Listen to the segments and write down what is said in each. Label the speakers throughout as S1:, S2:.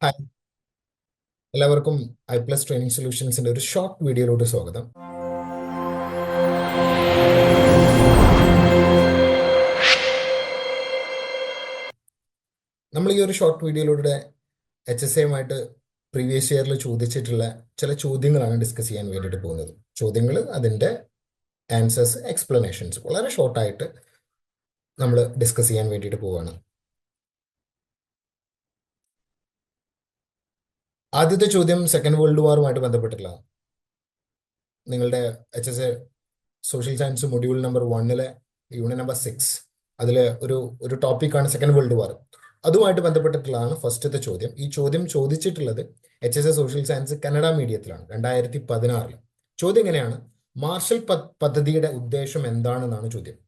S1: Hi, എല്ലാവർക്കും iPlus training സൊല്യൂഷൻസിന്റെ ഒരു short വീഡിയോയിലോട്ട് സ്വാഗതം. നമ്മൾ ഈ ഒരു ഷോർട്ട് വീഡിയോയിലൂടെ HSAയുമായിട്ട് പ്രീവിയസ് ഇയറിൽ ചോദിച്ചിട്ടുള്ള ചില ചോദ്യങ്ങളാണ് ഡിസ്കസ് ചെയ്യാൻ വേണ്ടിയിട്ട് പോകുന്നത്. ചോദ്യങ്ങൾ, അതിൻ്റെ ആൻസേഴ്സ്, എക്സ്പ്ലനേഷൻസ് വളരെ ഷോർട്ടായിട്ട് നമ്മൾ ഡിസ്കസ് ചെയ്യാൻ വേണ്ടിയിട്ട് പോവുകയാണ്. ആദ്യത്തെ ചോദ്യം സെക്കൻഡ് വേൾഡ് വാറുമായിട്ട് ബന്ധപ്പെട്ടിട്ടുള്ള നിങ്ങളുടെ HSA social science module number 1 unit number 6 അതിൽ ഒരു ടോപ്പിക്കാണ് സെക്കൻഡ് വേൾഡ് വാർ. അതുമായിട്ട് ബന്ധപ്പെട്ടിട്ടുള്ളതാണ് ഫസ്റ്റത്തെ ചോദ്യം. ഈ ചോദ്യം ചോദിച്ചിട്ടുള്ളത് HSA സോഷ്യൽ സയൻസ് കന്നഡ മീഡിയത്തിലാണ് 2016. ചോദ്യം എങ്ങനെയാണ്? മാർഷൽ പദ്ധതിയുടെ ഉദ്ദേശം എന്താണെന്നാണ് ചോദ്യം.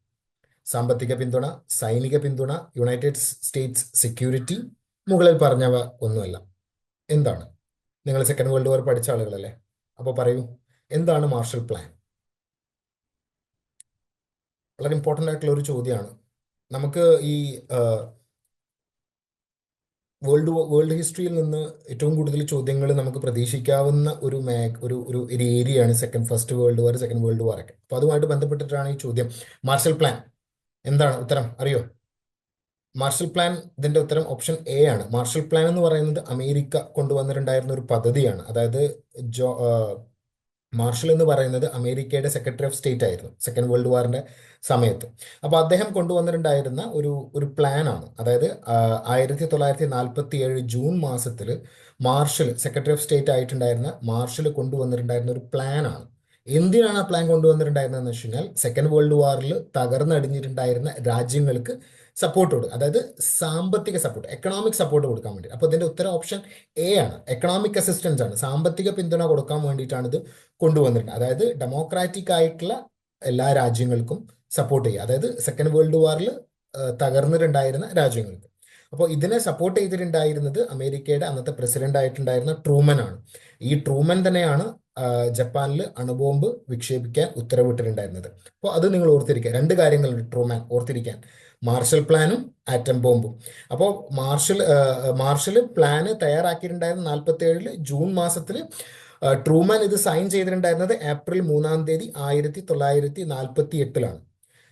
S1: സാമ്പത്തിക പിന്തുണ, സൈനിക പിന്തുണ, യുണൈറ്റഡ് സ്റ്റേറ്റ്സ് സെക്യൂരിറ്റി, മുകളിൽ പറഞ്ഞവ ഒന്നുമല്ല. എന്താണ്? നിങ്ങൾ സെക്കൻഡ് വേൾഡ് വാർ പഠിച്ച ആളുകളല്ലേ, അപ്പോൾ പറയൂ, എന്താണ് മാർഷൽ പ്ലാൻ? വളരെ ഇമ്പോർട്ടൻ്റ് ആയിട്ടുള്ള ഒരു ചോദ്യമാണ്. നമുക്ക് ഈ വേൾഡ് ഹിസ്റ്ററിയിൽ നിന്ന് ഏറ്റവും കൂടുതൽ ചോദ്യങ്ങൾ നമുക്ക് പ്രതീക്ഷിക്കാവുന്ന ഒരു ഏരിയയാണ് first world war, second world war ഒക്കെ. അപ്പോൾ അതുമായിട്ട് ബന്ധപ്പെട്ടിട്ടാണ് ഈ ചോദ്യം. മാർഷൽ പ്ലാൻ എന്താണ്? ഉത്തരം അറിയോ? മാർഷൽ പ്ലാൻ, ഇതിന്റെ ഉത്തരം ഓപ്ഷൻ എ ആണ്. മാർഷൽ പ്ലാൻ എന്ന് പറയുന്നത് അമേരിക്ക കൊണ്ടുവന്നിട്ടുണ്ടായിരുന്ന ഒരു പദ്ധതിയാണ്. അതായത് മാർഷൽ എന്ന് പറയുന്നത് അമേരിക്കയുടെ സെക്രട്ടറി ഓഫ് സ്റ്റേറ്റ് ആയിരുന്നു സെക്കൻഡ് വേൾഡ് വാറിന്റെ സമയത്ത്. അപ്പോൾ അദ്ദേഹം കൊണ്ടുവന്നിട്ടുണ്ടായിരുന്ന ഒരു പ്ലാനാണ്. അതായത് 1947 ജൂൺ മാസത്തിൽ മാർഷൽ സെക്രട്ടറി ഓഫ് സ്റ്റേറ്റ് ആയിട്ടുണ്ടായിരുന്ന മാർഷൽ കൊണ്ടുവന്നിട്ടുണ്ടായിരുന്ന ഒരു പ്ലാനാണ്. എന്തിനാണ് ആ പ്ലാൻ കൊണ്ടുവന്നിട്ടുണ്ടായിരുന്നതെന്ന് വെച്ച് കഴിഞ്ഞാൽ സെക്കൻഡ് വേൾഡ് വാറിൽ തകർന്നടിഞ്ഞിട്ടുണ്ടായിരുന്ന രാജ്യങ്ങൾക്ക് സപ്പോർട്ട് കൊടുക്കും, അതായത് സാമ്പത്തിക സപ്പോർട്ട്, എക്കണോമിക് സപ്പോർട്ട് കൊടുക്കാൻ വേണ്ടി. അപ്പോൾ ഇതിന്റെ ഉത്തരം ഓപ്ഷൻ എ ആണ്. എക്കണോമിക് അസിസ്റ്റൻസ് ആണ്, സാമ്പത്തിക പിന്തുണ കൊടുക്കാൻ വേണ്ടിയിട്ടാണ് ഇത് കൊണ്ടുവന്നിട്ടുണ്ട്. അതായത് ഡെമോക്രാറ്റിക് ആയിട്ടുള്ള എല്ലാ രാജ്യങ്ങൾക്കും സപ്പോർട്ട് ചെയ്യുക, അതായത് സെക്കൻഡ് വേൾഡ് വാറിൽ തകർന്നിട്ടുണ്ടായിരുന്ന രാജ്യങ്ങൾക്ക്. അപ്പോൾ ഇതിനെ സപ്പോർട്ട് ചെയ്തിട്ടുണ്ടായിരുന്നത് അമേരിക്കയുടെ അന്നത്തെ പ്രസിഡന്റ് ആയിട്ടുണ്ടായിരുന്ന ട്രൂമൻ ആണ്. ഈ ട്രൂമൻ തന്നെയാണ് ജപ്പാനിൽ അണുബോംബ് വിക്ഷേപിക്കാൻ ഉത്തരവിട്ടിട്ടുണ്ടായിരുന്നത്. അപ്പോൾ അത് നിങ്ങൾ ഓർത്തിരിക്കുക. രണ്ട് കാര്യങ്ങളുണ്ട് ട്രൂമാൻ ഓർത്തിരിക്കാൻ: മാർഷൽ പ്ലാനും ആറ്റം ബോംബും. അപ്പോൾ മാർഷൽ പ്ലാന് തയ്യാറാക്കിയിട്ടുണ്ടായിരുന്ന 47 ജൂൺ മാസത്തിൽ ട്രൂമാൻ ഇത് സൈൻ ചെയ്തിട്ടുണ്ടായിരുന്നത് ഏപ്രിൽ 3 1948.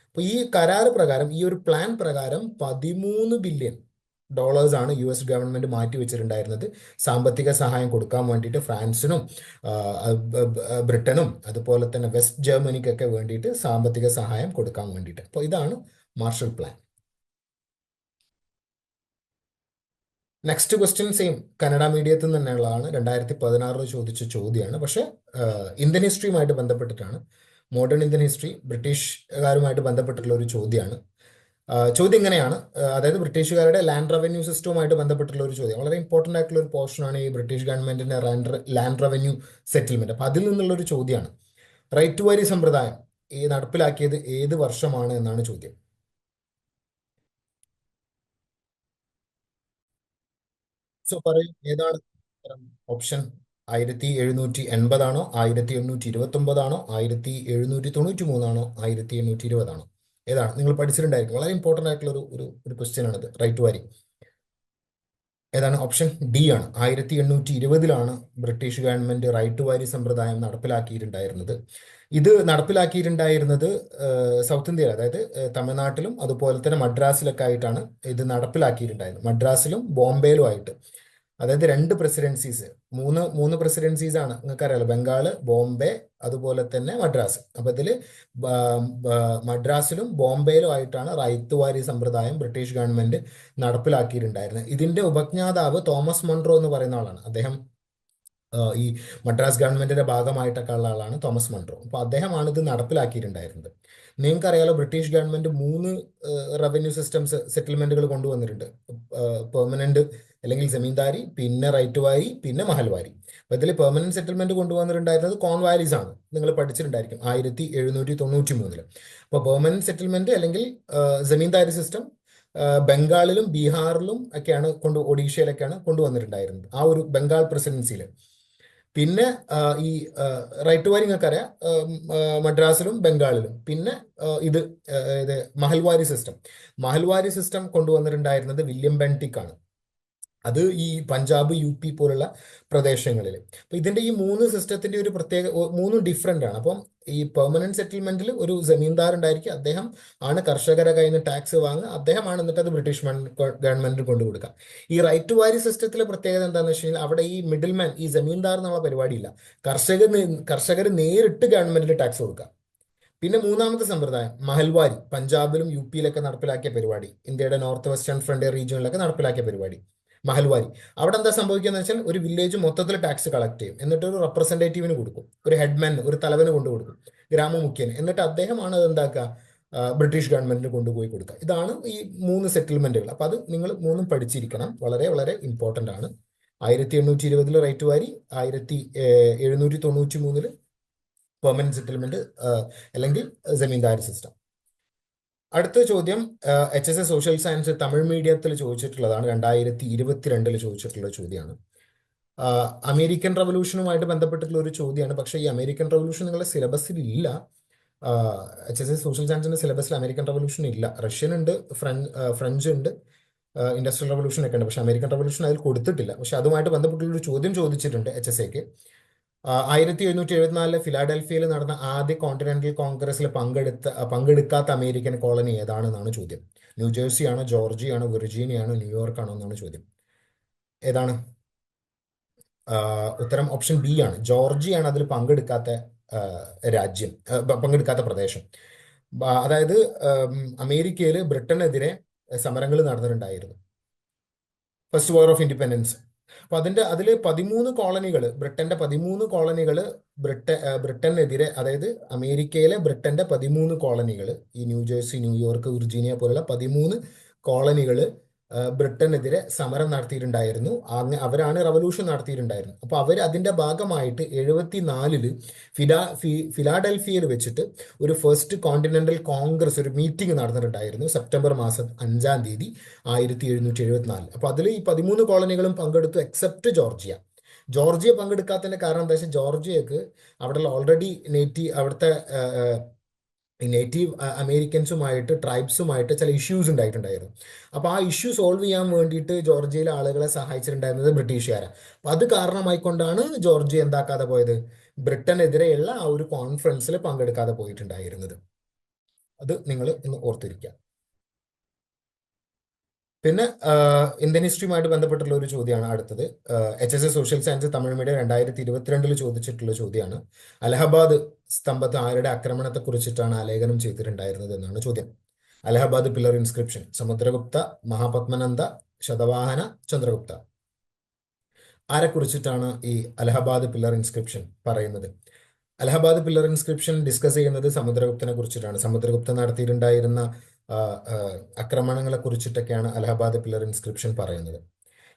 S1: അപ്പോൾ ഈ കരാർ പ്രകാരം, ഈ ഒരു പ്ലാൻ പ്രകാരം $13 ബില്യൺ ആണ് US ഗവൺമെന്റ് മാറ്റി വെച്ചിട്ടുണ്ടായിരുന്നത് സാമ്പത്തിക സഹായം കൊടുക്കാൻ വേണ്ടിയിട്ട്. ഫ്രാൻസിനും ബ്രിട്ടനും അതുപോലെ തന്നെ വെസ്റ്റ് ജർമ്മനിക്കൊക്കെ വേണ്ടിയിട്ട് സാമ്പത്തിക സഹായം കൊടുക്കാൻ വേണ്ടിയിട്ട്. അപ്പോൾ ഇതാണ് Marshall plan. Next question same Kannada മീഡിയത്തിൽ തന്നെയുള്ളതാണ്. 2016 ചോദിച്ച ചോദ്യമാണ്, പക്ഷെ ഇന്ത്യൻ ഹിസ്റ്ററിയുമായിട്ട് ബന്ധപ്പെട്ടിട്ടാണ്. മോഡേൺ ഇന്ത്യൻ ഹിസ്റ്ററി, ബ്രിട്ടീഷുകാരുമായിട്ട് ബന്ധപ്പെട്ടിട്ടുള്ള ഒരു ചോദ്യമാണ്. ചോദ്യം ഇങ്ങനെയാണ്, അതായത് ബ്രിട്ടീഷുകാരുടെ ലാൻഡ് റവന്യൂ സിസ്റ്റവുമായിട്ട് ബന്ധപ്പെട്ടുള്ള ഒരു ചോദ്യം. വളരെ ഇമ്പോർട്ടൻ്റ് ആയിട്ടുള്ള ഒരു പോർഷനാണ് ഈ ബ്രിട്ടീഷ് ഗവൺമെന്റിന്റെ ലാൻഡ് റവന്യൂ സെറ്റിൽമെന്റ്. അപ്പം അതിൽ നിന്നുള്ള ഒരു ചോദ്യമാണ്. റൈറ്റ് ടു വരി സമ്പ്രദായം ഈ നടപ്പിലാക്കിയത് ഏത് വർഷമാണ് എന്നാണ് ചോദ്യം. സോ പറയും, ഏതാണ് ഓപ്ഷൻ? 1780 1729 1793 1820? ഏതാണ്? നിങ്ങൾ പഠിച്ചിട്ടുണ്ടായിരിക്കും, വളരെ ഇമ്പോർട്ടൻ്റ് ആയിട്ടുള്ള ഒരു ക്വസ്റ്റ്യൻ ആണിത്. റൈറ്റ് വാരി ഏതാണ്? ഓപ്ഷൻ ഡി ആണ്. 1820 ബ്രിട്ടീഷ് ഗവൺമെന്റ് റൈറ്റ് വാരി സമ്പ്രദായം നടപ്പിലാക്കിയിട്ടുണ്ടായിരുന്നത്. ഇത് നടപ്പിലാക്കിയിട്ടുണ്ടായിരുന്നത് സൗത്ത് ഇന്ത്യയിൽ, അതായത് തമിഴ്നാട്ടിലും അതുപോലെ തന്നെ മദ്രാസിലൊക്കെ ആയിട്ടാണ് ഇത് നടപ്പിലാക്കിയിട്ടുണ്ടായിരുന്നത്. മദ്രാസിലും ബോംബെയിലും ആയിട്ട്. അതായത് രണ്ട് പ്രസിഡൻസീസ്, മൂന്ന് പ്രസിഡൻസീസ് ആണ്. നിങ്ങൾക്കറിയാലോ, ബംഗാള്, ബോംബെ, അതുപോലെ തന്നെ മദ്രാസ്. അപ്പൊ ഇതിൽ മദ്രാസിലും ബോംബെയിലും ആയിട്ടാണ് റൈത്ത് വാരി സമ്പ്രദായം ബ്രിട്ടീഷ് ഗവൺമെന്റ് നടപ്പിലാക്കിയിട്ടുണ്ടായിരുന്നത്. ഇതിന്റെ ഉപജ്ഞാതാവ് തോമസ് മൺട്രോ എന്ന് പറയുന്ന ആളാണ്. അദ്ദേഹം ഈ മദ്രാസ് ഗവൺമെന്റിന്റെ ഭാഗമായിട്ടൊക്കെ ഉള്ള ആളാണ് തോമസ് മൺട്രോ. അപ്പൊ അദ്ദേഹമാണ് ഇത് നടപ്പിലാക്കിയിട്ടുണ്ടായിരുന്നത്. നിങ്ങൾക്കറിയാലോ, ബ്രിട്ടീഷ് ഗവൺമെന്റ് 3 റവന്യൂ സെറ്റിൽമെന്റുകൾ കൊണ്ടുവന്നിട്ടുണ്ട്. പെർമനന്റ് അല്ലെങ്കിൽ ജമീന്ദാരി, പിന്നെ റൈറ്റ് വാരി, പിന്നെ മഹൽവാരി. അപ്പൊ ഇതിൽ പെർമനന്റ് സെറ്റിൽമെന്റ് കൊണ്ടുവന്നിട്ടുണ്ടായിരുന്നത് കോൺവാരീസ് ആണ്. നിങ്ങൾ പഠിച്ചിട്ടുണ്ടായിരിക്കും 1793. അപ്പോൾ പെർമനന്റ് സെറ്റിൽമെന്റ് അല്ലെങ്കിൽ ജമീന്ദാരി സിസ്റ്റം ബംഗാളിലും ബീഹാറിലും ഒക്കെയാണ് ഒഡീഷയിലൊക്കെയാണ് കൊണ്ടുവന്നിട്ടുണ്ടായിരുന്നത്, ആ ഒരു ബംഗാൾ പ്രസിഡൻസിയിൽ. പിന്നെ ഈ റൈറ്റ് വാരി നിങ്ങൾക്കറിയാം, മദ്രാസിലും ബംഗാളിലും. പിന്നെ ഇത് മഹൽവാരി സിസ്റ്റം കൊണ്ടുവന്നിട്ടുണ്ടായിരുന്നത് വില്യം ബെന്റിക് ആണ്. അത് ഈ പഞ്ചാബ് UP പോലുള്ള പ്രദേശങ്ങളിൽ. അപ്പൊ ഇതിന്റെ ഈ മൂന്ന് സിസ്റ്റത്തിന്റെ ഒരു പ്രത്യേക മൂന്നും ഡിഫറെന്റ് ആണ്. അപ്പം ഈ പെർമനന്റ് സെറ്റിൽമെന്റിൽ ഒരു ജമീന്ദാർ ഉണ്ടായിരിക്കും. അദ്ദേഹം ആണ് കർഷകരെ കയ്യിൽ നിന്ന് ടാക്സ് വാങ്ങുക. അദ്ദേഹമാണ് എന്നിട്ട് അത് ബ്രിട്ടീഷ് ഗവൺമെന്റിന് കൊണ്ടു കൊടുക്കുക. ഈ റൈറ്റ് ടു വാരി സിസ്റ്റത്തിലെ പ്രത്യേകത എന്താണെന്ന് വെച്ച് കഴിഞ്ഞാൽ അവിടെ ഈ മിഡിൽ മാൻ, ഈ ജമീന്ദാർ എന്നുള്ള പരിപാടിയില്ല. കർഷകർ നേരിട്ട് ഗവൺമെന്റിന് ടാക്സ് കൊടുക്കുക. പിന്നെ മൂന്നാമത്തെ സമ്പ്രദായം മഹൽവാരി, പഞ്ചാബിലും UP-യിലൊക്കെ നടപ്പിലാക്കിയ പരിപാടി, ഇന്ത്യയുടെ നോർത്ത് വെസ്റ്റേൺ ഫ്രണ്ടിയർ റീജിയനിലൊക്കെ നടപ്പിലാക്കിയ പരിപാടി മഹൽവാരി. അവിടെ എന്താ സംഭവിക്കുക എന്ന് വെച്ചാൽ ഒരു വില്ലേജ് മൊത്തത്തിൽ ടാക്സ് കളക്ട് ചെയ്യും, എന്നിട്ട് ഒരു റെപ്രസെന്റേറ്റീവിന് കൊടുക്കും, ഒരു ഹെഡ്മാന്, ഒരു തലവന് കൊണ്ടു കൊടുക്കും, ഗ്രാമമുഖ്യന്, എന്നിട്ട് അദ്ദേഹമാണ് അത് എന്താക്കുക, ബ്രിട്ടീഷ് ഗവൺമെന്റിന് കൊണ്ടുപോയി കൊടുക്കുക. ഇതാണ് ഈ മൂന്ന് സെറ്റിൽമെന്റുകൾ. അപ്പൊ അത് നിങ്ങൾ മൂന്നും പഠിച്ചിരിക്കണം, വളരെ വളരെ ഇമ്പോർട്ടന്റ് ആണ്. 1820 റൈറ്റ് വാരി, 1793 പെർമനന്റ് സെറ്റിൽമെന്റ് അല്ലെങ്കിൽ ജമീന്ദാരി സിസ്റ്റം. അടുത്ത ചോദ്യം HSS സോഷ്യൽ സയൻസ് തമിഴ് മീഡിയത്തിൽ ചോദിച്ചിട്ടുള്ളതാണ്. 2022 ചോദിച്ചിട്ടുള്ള ചോദ്യമാണ്. അമേരിക്കൻ റവല്യൂഷനുമായിട്ട് ബന്ധപ്പെട്ടിട്ടുള്ള ഒരു ചോദ്യമാണ്. പക്ഷേ ഈ അമേരിക്കൻ റവല്യൂഷൻ നിങ്ങളുടെ സിലബസിൽ ഇല്ല. HSS സോഷ്യൽ സയൻസിന്റെ സിലബസിൽ അമേരിക്കൻ റവല്യൂഷൻ ഇല്ല. റഷ്യൻ ഉണ്ട്, ഫ്രഞ്ച് ഉണ്ട്, ഇൻഡസ്ട്രിയൽ റവല്യൂഷൻ ഒക്കെ ഉണ്ട്. പക്ഷെ അമേരിക്കൻ റവല്യൂഷൻ അതിൽ കൊടുത്തിട്ടില്ല. പക്ഷെ അതുമായിട്ട് ബന്ധപ്പെട്ടുള്ള ഒരു ചോദ്യം ചോദിച്ചിട്ടുണ്ട് HSAക്ക്. 1774 ഫിലാഡൽഫിയയിൽ നടന്ന ആദ്യ കോണ്ടിനെന്റൽ കോൺഗ്രസിൽ പങ്കെടുക്കാത്ത അമേരിക്കൻ കോളനി ഏതാണെന്നാണ് ചോദ്യം. ന്യൂജേഴ്സി ആണോ, ജോർജിയ ആണോ, വിർജീനിയ ആണോ, ന്യൂയോർക്ക് ആണോ എന്നാണ് ചോദ്യം. ഏതാണ് ഉത്തരം? ഓപ്ഷൻ B ആണ്. ജോർജിയ ആണ് അതിൽ പങ്കെടുക്കാത്ത രാജ്യം, പങ്കെടുക്കാത്ത പ്രദേശം. അതായത് അമേരിക്കയിൽ ബ്രിട്ടനെതിരെ സമരങ്ങൾ നടന്നിട്ടുണ്ടായിരുന്നു, ഫസ്റ്റ് വാർ ഓഫ് ഇൻഡിപെൻഡൻസ്. അപ്പൊ അതിൽ 13 കോളനികൾ, ബ്രിട്ടന്റെ 13 കോളനികൾ ബ്രിട്ടനെതിരെ, അതായത് അമേരിക്കയിലെ ബ്രിട്ടന്റെ 13 കോളനികൾ, ഈ ന്യൂജേഴ്സി, ന്യൂയോർക്ക്, വിർജീനിയ പോലുള്ള 13 കോളനികൾ ബ്രിട്ടനെതിരെ സമരം നടത്തിയിട്ടുണ്ടായിരുന്നു. അവരാണ് റവല്യൂഷൻ നടത്തിയിട്ടുണ്ടായിരുന്നു. അപ്പൊ അവർ അതിന്റെ ഭാഗമായിട്ട് 74 ഫിലാഡൽഫിയയിൽ വെച്ചിട്ട് ഒരു ഫസ്റ്റ് കോണ്ടിനെന്റൽ കോൺഗ്രസ്, ഒരു മീറ്റിംഗ് നടന്നിട്ടുണ്ടായിരുന്നു സെപ്റ്റംബർ മാസം 5-ാം തീയതി 1774. അപ്പൊ അതിൽ ഈ 13 കോളനികളും പങ്കെടുത്തു, എക്സെപ്റ്റ് ജോർജിയ. ജോർജിയ പങ്കെടുക്കാത്തതിന്റെ കാരണം എന്താ വെച്ചാൽ ജോർജിയക്ക് അവിടെയുള്ള ഓൾറെഡി അവിടുത്തെ നേറ്റീവ് അമേരിക്കൻസുമായിട്ട്, ട്രൈബ്സുമായിട്ട് ചില ഇഷ്യൂസ് ഉണ്ടായിട്ടുണ്ടായിരുന്നു. അപ്പോൾ ആ ഇഷ്യൂ സോൾവ് ചെയ്യാൻ വേണ്ടിയിട്ട് ജോർജിയയിലെ ആളുകളെ സഹായിച്ചിട്ടുണ്ടായിരുന്നത് ബ്രിട്ടീഷുകാരാണ്. അപ്പം അത് കാരണമായിക്കൊണ്ടാണ് ജോർജിയ എന്താക്കാതെ പോയത്, ബ്രിട്ടനെതിരെയുള്ള ആ ഒരു കോൺഫറൻസിൽ പങ്കെടുക്കാതെ പോയിട്ടുണ്ടായിരുന്നത്. അത് നിങ്ങൾ ഇന്ന് ഓർത്തിരിക്കുക. പിന്നെ ഇന്ത്യൻ ഹിസ്റ്ററിയുമായിട്ട് ബന്ധപ്പെട്ടുള്ള ഒരു ചോദ്യമാണ് അടുത്തത്. HSS social science Tamil medium 2022 ചോദിച്ചിട്ടുള്ള ചോദ്യമാണ്. അലഹബാദ് സ്തംഭത്ത് ആരുടെ ആക്രമണത്തെ കുറിച്ചിട്ടാണ് ആലേഖനം ചെയ്തിട്ടുണ്ടായിരുന്നത് എന്നാണ് ചോദ്യം. Allahabad pillar inscription, Samudragupta, Mahapadmananda, Satavahana, Chandragupta. ആരെ കുറിച്ചിട്ടാണ് ഈ അലഹബാദ് പില്ലർ ഇൻസ്ക്രിപ്ഷൻ പറയുന്നത്? അലഹബാദ് പില്ലർ ഇൻസ്ക്രിപ്ഷൻ ഡിസ്കസ് ചെയ്യുന്നത് സമുദ്രഗുപ്തനെ കുറിച്ചിട്ടാണ്. സമുദ്രഗുപ്തൻ നടത്തിയിട്ടുണ്ടായിരുന്ന ആക്രമണങ്ങളെ കുറിച്ചിട്ടൊക്കെയാണ് അലഹബാദ് പില്ലർ ഇൻസ്ക്രിപ്ഷൻ പറയുന്നത്.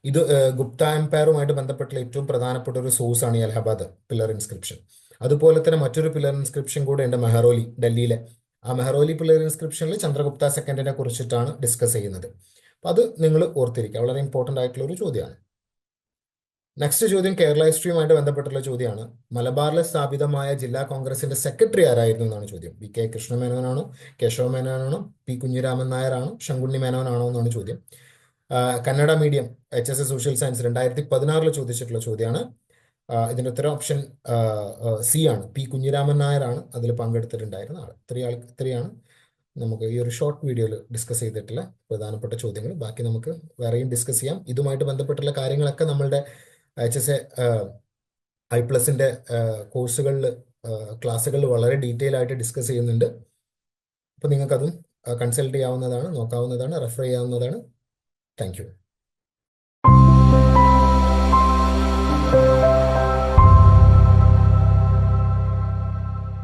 S1: ഇത് ഗുപ്ത എംപയറുമായിട്ട് ബന്ധപ്പെട്ടുള്ള ഏറ്റവും പ്രധാനപ്പെട്ട ഒരു സോഴ്സ് ആണ് ഈ അലഹബാദ് പില്ലർ ഇൻസ്ക്രിപ്ഷൻ. അതുപോലെ തന്നെ മറ്റൊരു പില്ലർ ഇൻസ്ക്രിപ്ഷൻ കൂടെ ഉണ്ട്, മെഹ്റോലി, ഡൽഹിയിലെ. ആ മെഹ്റോലി പില്ലർ ഇൻസ്ക്രിപ്ഷനിൽ ചന്ദ്രഗുപ്ത സെക്കൻഡിനെ കുറിച്ചിട്ടാണ് ഡിസ്കസ് ചെയ്യുന്നത്. അപ്പൊ അത് നിങ്ങൾ ഓർത്തിരിക്കുക, വളരെ ഇമ്പോർട്ടന്റ് ആയിട്ടുള്ള ഒരു ചോദ്യമാണ്. നെക്സ്റ്റ് ചോദ്യം കേരള ഹിസ്റ്ററിയുമായിട്ട് ബന്ധപ്പെട്ടുള്ള ചോദ്യമാണ്. മലബാറിൽ സ്ഥാപിതമായ ജില്ലാ കോൺഗ്രസിന്റെ സെക്രട്ടറി ആരായിരുന്നു എന്നാണ് ചോദ്യം. VK കൃഷ്ണമേനോനാണോ, കേശവ മേനോനാണോ, P കുഞ്ഞിരാമൻ നായരാണോ, ശങ്കുണ്ണി മേനോനാണോ എന്നാണ് ചോദ്യം. Kannada medium HSS social science 2016 ചോദിച്ചിട്ടുള്ള ചോദ്യമാണ്. ഇതിന്റെ ഉത്തരം ഓപ്ഷൻ C ആണ്. P കുഞ്ഞിരാമൻ നായരാണ് അതിൽ പങ്കെടുത്തിട്ടുണ്ടായിരുന്ന ആൾ. ഇത്രയാണ് നമുക്ക് ഈ ഒരു ഷോർട്ട് വീഡിയോയിൽ ഡിസ്കസ് ചെയ്തിട്ടുള്ള പ്രധാനപ്പെട്ട ചോദ്യങ്ങൾ. ബാക്കി നമുക്ക് വേറെയും ഡിസ്കസ് ചെയ്യാം. ഇതുമായിട്ട് ബന്ധപ്പെട്ടുള്ള കാര്യങ്ങളൊക്കെ നമ്മളുടെ HSA I+ന്റെ കോഴ്സുകളിൽ, ക്ലാസ്സുകളിൽ വളരെ ഡീറ്റെയിൽ ആയിട്ട് ഡിസ്കസ് ചെയ്യുന്നുണ്ട്. അപ്പോൾ നിങ്ങൾക്കതും കൺസൾട്ട് ചെയ്യാവുന്നതാണ്, നോക്കാവുന്നതാണ്, റെഫർ ചെയ്യാവുന്നതാണ്. Thank you.